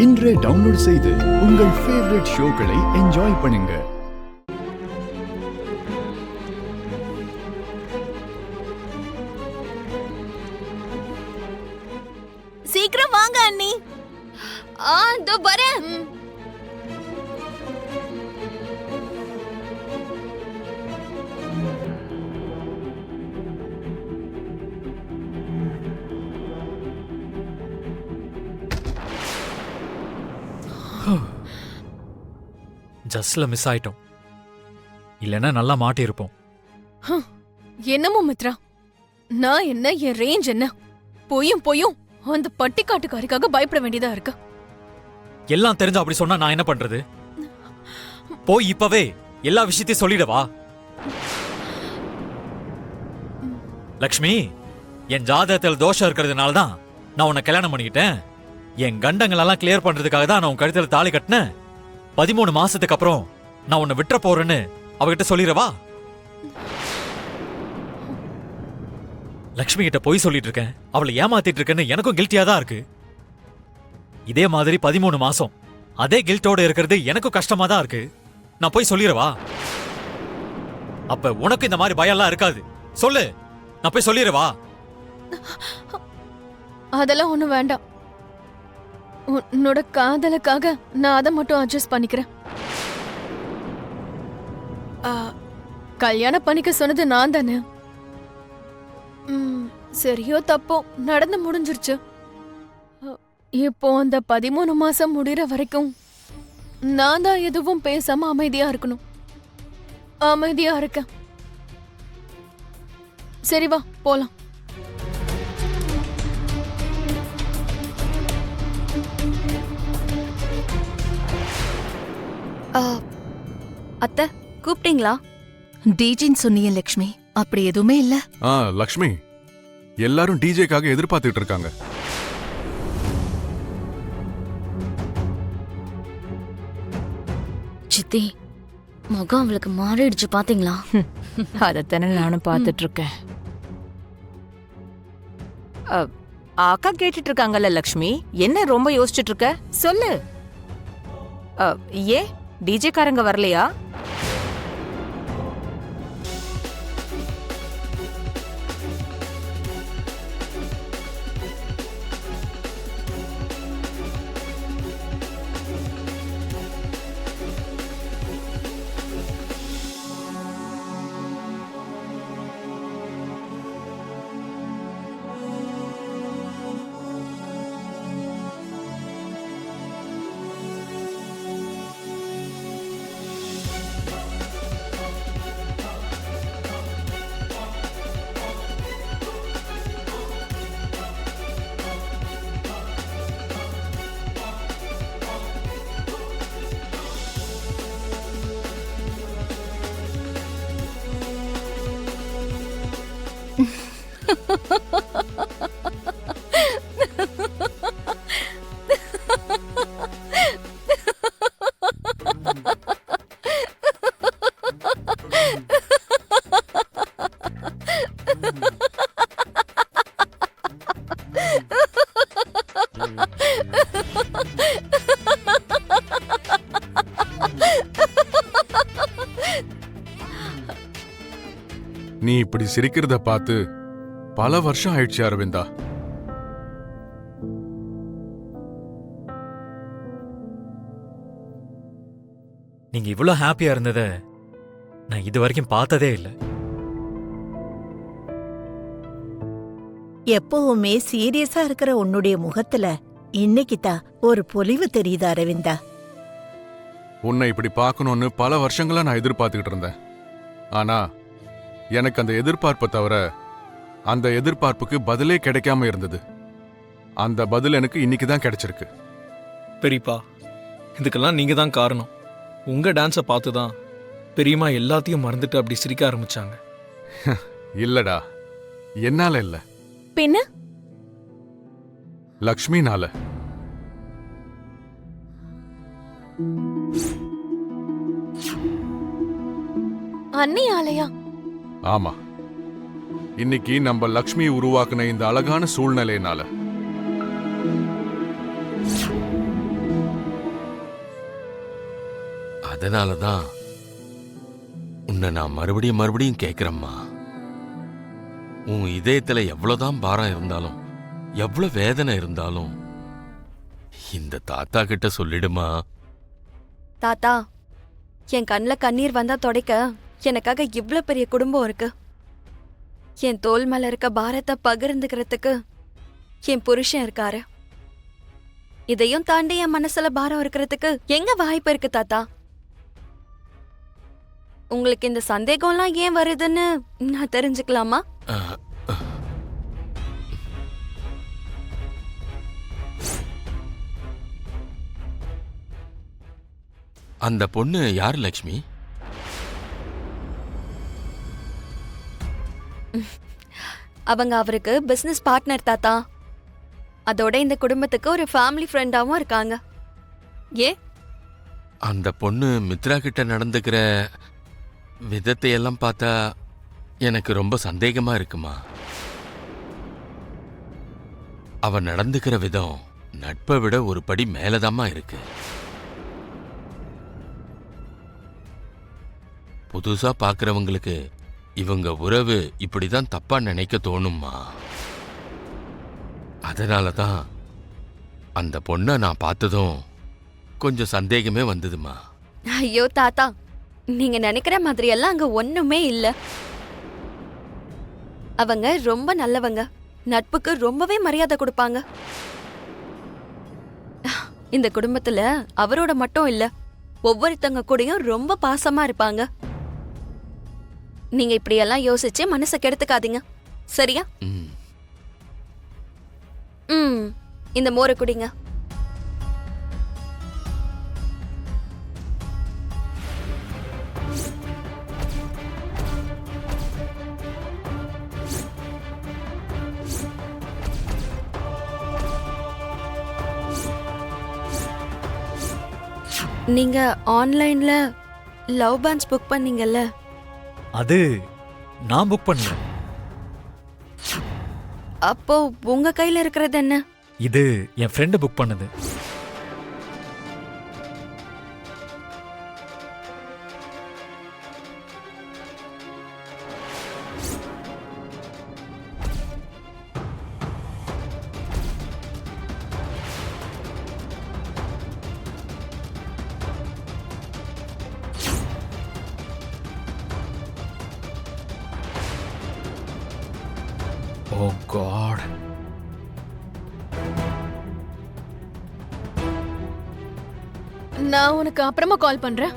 இன்றே டவுன்லோட் செய்து உங்கள் ஃபேவரட் ஷோக்களை என்ஜாய் பண்ணுங்க. சீக்கிரம் வாங்க அண்ணி. இதோ வரேன். ஜஸ்ட்ல மிஸ் ஆயிட்டோம். இல்லைன்னா நல்லா மாட்டியிருப்போம். என்னமோ மித்ரா, நான் என்ன, என் ரேஞ்ச் என்ன, பொய்யும் அந்த பட்டிக்காட்டுக்காரிக்காக பயப்பட வேண்டியதா இருக்கு. எல்லாம் தெரிஞ்சு அப்படி சொன்னா நான் என்ன பண்றது? போய் இப்பவே எல்லா விஷயத்தையும் சொல்லிடவா? லக்ஷ்மி, என் ஜாதகத்தில் தோஷம் இருக்கிறதுனால தான் நான் உன்னை கல்யாணம் பண்ணிக்கிட்டேன். என் கண்டங்கள் எல்லாம் கிளியர் பண்றதுக்காக தான் நான் உன் கழுத்துல தாலி கட்டினேன். 13 மாசத்துக்கு அப்புறம் நான் உன்னை விட்டுற போறேன்னு அவகிட்ட சொல்லிடவா? லக்ஷ்மி கிட்ட போய் சொல்லிட்டு இருக்கேன், அவளை ஏமாத்திட்டு இருக்கேன்னு எனக்கும் கில்ட்டியா தான் இருக்கு. இதே மாதிரி 13 மாசம் அதே கில்ட்டோட இருக்கிறது எனக்கும் கஷ்டமா தான் இருக்கு. நான் போய் சொல்லிடவா? அப்ப உனக்கு இந்த மாதிரி பயம் எல்லாம் இருக்காது. சொல்லு, நான் போய் சொல்லிடவா? அதெல்லாம் ஒண்ணும் வேண்டாம். உன்னோட காதலுக்காக நான் அதை மட்டும் அட்ஜஸ்ட் பண்ணிக்கிறேன். கல்யாணம் பண்ணிக்க சொன்னது நான் தானே. சரியோ தப்போ நடந்து முடிஞ்சிருச்சு. இப்போ அந்த 13 மாசம் முடிகிற வரைக்கும் நான் தான் எதுவும் பேசாம அமைதியா இருக்கணும். அமைதியா இருக்கேன். சரி வா போலாம். அத்தை கூப்பிட்டீங்களா? டிஜின்னு சொன்னீங்க லக்ஷ்மி. அப்படி எதுவுமே இல்ல. லக்ஷ்மி, எல்லாரும் டிஜேக்காக எதிர்பார்த்துட்டு இருக்காங்க. சித்தி, முகம் அவளுக்கு மாறிடுச்சு பாத்தீங்களா? அதத்தானே நானும் பார்த்துட்டு இருக்கேன். அக்கா கேட்டுட்டு இருக்காங்கல்ல லக்ஷ்மி, என்ன ரொம்ப யோசிச்சுட்டு இருக்க? சொல்லு. ஏன் டிஜே காரங்க வரலையா? நீ இப்படி சிரிக்கிறத பார்த்து பல வருஷம் ஆயிடுச்சு அரவிந்தா. நீங்க இவ்வளவு ஹாப்பியா இருந்தத நான் இது வரைக்கும் பார்த்ததே இல்லை. எப்பவுமே சீரியஸா இருக்கிற உன்னுடைய முகத்துல இன்னைக்குதான் ஒரு பொலிவு தெரியுது அரவிந்தா. உன்னை இப்படி பார்க்கணும்னு பல வருஷங்களா நான் எதிர்பார்த்துக்கிட்டு இருந்தேன். ஆனா எனக்கு அந்த எதிர்பார்ப்பை தவிர அந்த எதிர்பார்ப்புக்கு பதிலே கிடைக்காம இருந்தது. அந்த பதில் எனக்கு இன்னைக்கு தான் கிடைச்சிருக்கு. பெரியப்பா, இதுக்கெல்லாம் நீங்க தான் காரணம். உங்க டான்ஸை பார்த்து தான் பெரியம்மா எல்லாத்தையும் மறந்துட்டு அப்படி சிரிக்க ஆரம்பிச்சாங்க. இல்லடா, என்னால இல்ல, பின்ன லக்ஷ்மினால. அண்ணி ஆலையா? ஆமா, இன்னைக்கு நம்ம லக்ஷ்மி உருவாக்குன இந்த அழகான சூழ்நிலையினால. அதனால தான் உன்னை நான் மறுபடியும் மறுபடியும் கேட்கிறேம்மா. உன் இதயத்துல எவ்வளவுதான் பாரம் இருந்தாலும், எவ்வளவு வேதனை இருந்தாலும் இந்த தாத்தா கிட்ட சொல்லிடுமா. தாத்தா, என் கண்ணில் கண்ணீர் வந்தா துடைக்க எனக்காக இவ்ளோ பெரிய குடும்பம் இருக்கு. என் தோல் மேல இருக்க பாரத்தை பகிர்ந்துக்கிறதுக்கு என் புருஷன் இருக்காரு. இதையும் தாண்டி என் மனசுல பாரம் இருக்கிறதுக்கு எங்க வாய்ப்பு இருக்கு தாத்தா? உங்களுக்கு இந்த சந்தேகம்லாம் ஏன் வருதுன்னு நான் தெரிஞ்சுக்கலாமா? அந்த பொண்ணு யாரு லக்ஷ்மி? அவங்க அவருக்கு பிசினஸ் பார்ட்னர் தாத்தா. அதோட இந்த குடும்பத்துக்கு ஒரு ஃபேமிலி ஃப்ரெண்டாவும் இருக்காங்க. ஏ, அந்த பொண்ணு மித்ரா கிட்ட நடந்துக்கிற விதத்தை எல்லாம் பார்த்தா எனக்கு ரொம்ப சந்தேகமா இருக்குமா. அவ நடந்துக்கிற விதம் நட்பை விட ஒரு படி மேலதாம்மா இருக்கு. புதுசா பாக்குறவங்களுக்கு இவங்க உறவு இப்படிதான் தப்பா நினைக்க தோணுமா. அதனாலதான் அந்த பொண்ணை நான் பார்த்ததும் கொஞ்சம் சந்தேகமே வந்ததுமா. ஐயோ தாத்தா, நீங்க நினைக்கிற மாதிரி எல்லாம் அங்க ஒண்ணுமே இல்ல. அவங்க ரொம்ப நல்லவங்க, நட்புக்கு ரொம்பவே மரியாதை கொடுப்பாங்க. இந்த குடும்பத்துல அவரோட மட்டும் இல்ல, ஒவ்வொருத்தங்க கூடயும் ரொம்ப பாசமா இருப்பாங்க. நீங்க இப்படி எல்லாம் யோசிச்சு மனசை கெடுத்துக்காதீங்க, சரியா? இந்த மோரை குடிங்க. நீங்க ஆன்லைன்ல லவ் பேண்ட்ஸ் புக் பண்ணீங்கல்ல, அது நான் புக் பண்ணல. அப்போ உங்க கையில இருக்கிறது என்ன? இது என் ஃப்ரெண்டு புக் பண்ணது. Oh God. நான் உனக்கு அப்புறமா கால் பண்றேன்.